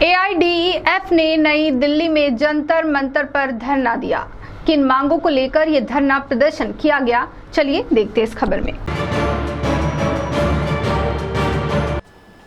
AIDEF ने नई दिल्ली में जंतर मंतर पर धरना दिया। किन मांगों को लेकर यह धरना प्रदर्शन किया गया, चलिए देखते हैं इस खबर में।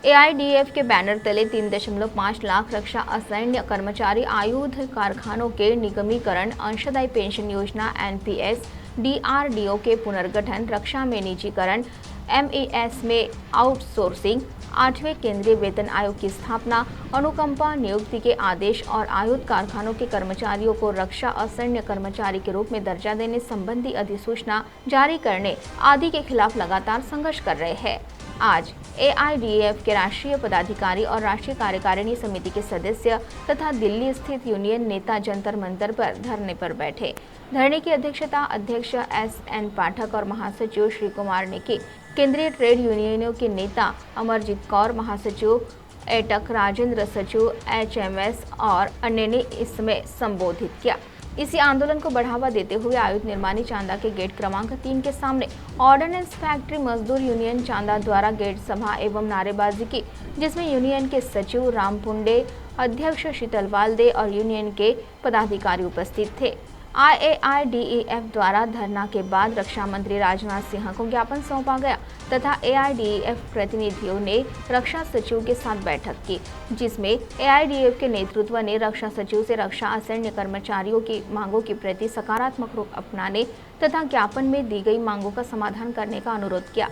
एआईडीएफ के बैनर तले 3.5 लाख रक्षा असैन्य कर्मचारी आयुध कारखानों के निगमीकरण, अंशदायी पेंशन योजना एनपीएस, डीआरडीओ के पुनर्गठन, रक्षा में निजीकरण, एमईएस में आउटसोर्सिंग, 8वें केंद्रीय वेतन आयोग की स्थापना, अनुकंपा नियुक्ति के आदेश और आयुध कारखानों के कर्मचारियों को रक्षा असैन्य कर्मचारी के रूप में दर्जा देने संबंधी अधिसूचना जारी करने आदि के खिलाफ लगातार संघर्ष कर रहे हैं। आज एआईडीएफ के राष्ट्रीय पदाधिकारी और राष्ट्रीय कार्यकारिणी समिति के सदस्य तथा दिल्ली स्थित यूनियन नेता जंतर मंतर पर धरने पर बैठे। धरने की अध्यक्षता अध्यक्ष एसएन पाठक और महासचिव श्री कुमार ने की। केंद्रीय ट्रेड यूनियनों के नेता अमरजीत कौर, महासचिव एटक राजेंद्र, सचिव एचएमएस और अन्य ने इसमें संबोधित किया। इसी आंदोलन को बढ़ावा देते हुए आयुध निर्माणी चांदा के गेट क्रमांक 3 के सामने ऑर्डिनेंस फैक्ट्री मजदूर यूनियन चांदा द्वारा गेट सभा एवं नारेबाजी की, जिसमें यूनियन के सचिव राम पुंडे, अध्यक्ष शीतल वाल्दे और यूनियन के पदाधिकारी उपस्थित थे। एआईडीईएफ द्वारा धरना के बाद रक्षा मंत्री राजनाथ सिंह को ज्ञापन सौंपा गया तथा एआईडीईएफ प्रतिनिधियों ने रक्षा सचिव के साथ बैठक की, जिसमें एआईडीईएफ के नेतृत्व ने रक्षा सचिव से रक्षा असैन्य कर्मचारियों की मांगों के प्रति सकारात्मक रुख अपनाने तथा ज्ञापन में दी गई मांगों का समाधान करने का अनुरोध किया।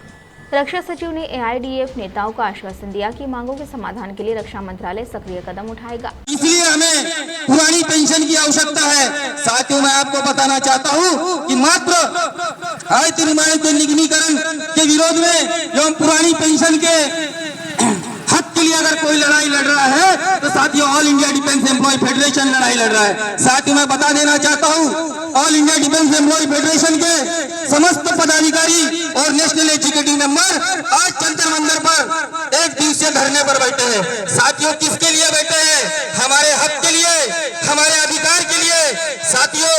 रक्षा सचिव ने एआईडीएफ नेताओं को आश्वासन दिया कि मांगों के समाधान के लिए रक्षा मंत्रालय सक्रिय कदम उठाएगा। इसलिए हमें पुरानी पेंशन की आवश्यकता है। साथियों, मैं आपको बताना चाहता हूं कि मात्र आय तिमाही के निगमीकरण के विरोध में एवं पुरानी पेंशन के हक के लिए अगर कोई लड़ाई लड़ रहा है तो साथियों all India defence employ federation लड़ाई लड़ रहा है। साथियों, मैं बता देना चाहता हूं all India defence employ federation के समस्त पदाधिकारी और नेशनल एग्जीक्यूटिव मेंबर आज जंतर मंतर पर एक दिवसीय धरने पर बैठे हैं। साथियों, किसके लिए बैठे हैं? हमारे हक के लिए, हमारे अधिकार के लिए। साथियों,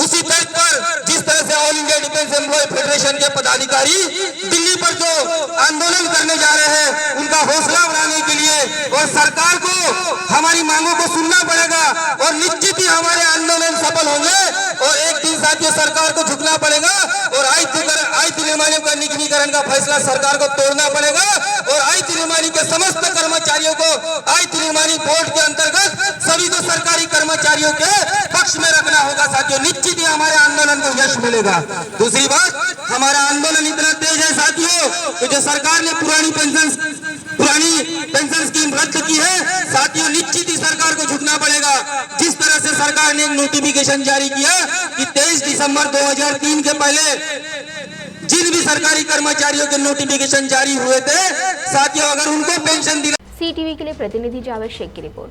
उसी तर्क पर जिस तरह से all India defence employ federation के पदाधिकारी दिल्ली पर जो आंदोलन करने जा रहे हैं, उनका हौसला बढ़ाने के लिए और सरकार को हमारी मांगों को सुनना पड़ेगा और निश्चित ही हमारे आंदोलन सफल होंगे और एक दिन साथियों सरकार को झुकना पड़ेगा और आयुध निर्माणियों का निगमीकरण का फैसला सरकार को तोड़ना पड़ेगा और आयुध निर्माणी के समस्त कर्मचारियों को आयुध निर्माणी बोर्ड के अंतर्गत सभी को सरकारी कर्मचारियों के पक्ष में रखना होगा। साथियों, निश्चित ही हमारे आंदोलन को यश मिलेगा। दूसरी बात, हमारा आंदोलन इतना तेज है साथियों कि जो सरकार ने पुरानी पेंशन स्कीम रद्द की है, साथियों निश्चित ही सरकार को झुकना पड़ेगा। जिस तरह से सरकार ने एक नोटिफिकेशन जारी किया कि 23 दिसंबर 2003 के पहले जिन भी सरकारी कर्मचारियों के नोटिफिकेशन जारी हुए थे, साथियों अगर उनको पेंशन दिला। सीटीवी के लिए प्रतिनिधि जावेद शेख की रिपोर्ट।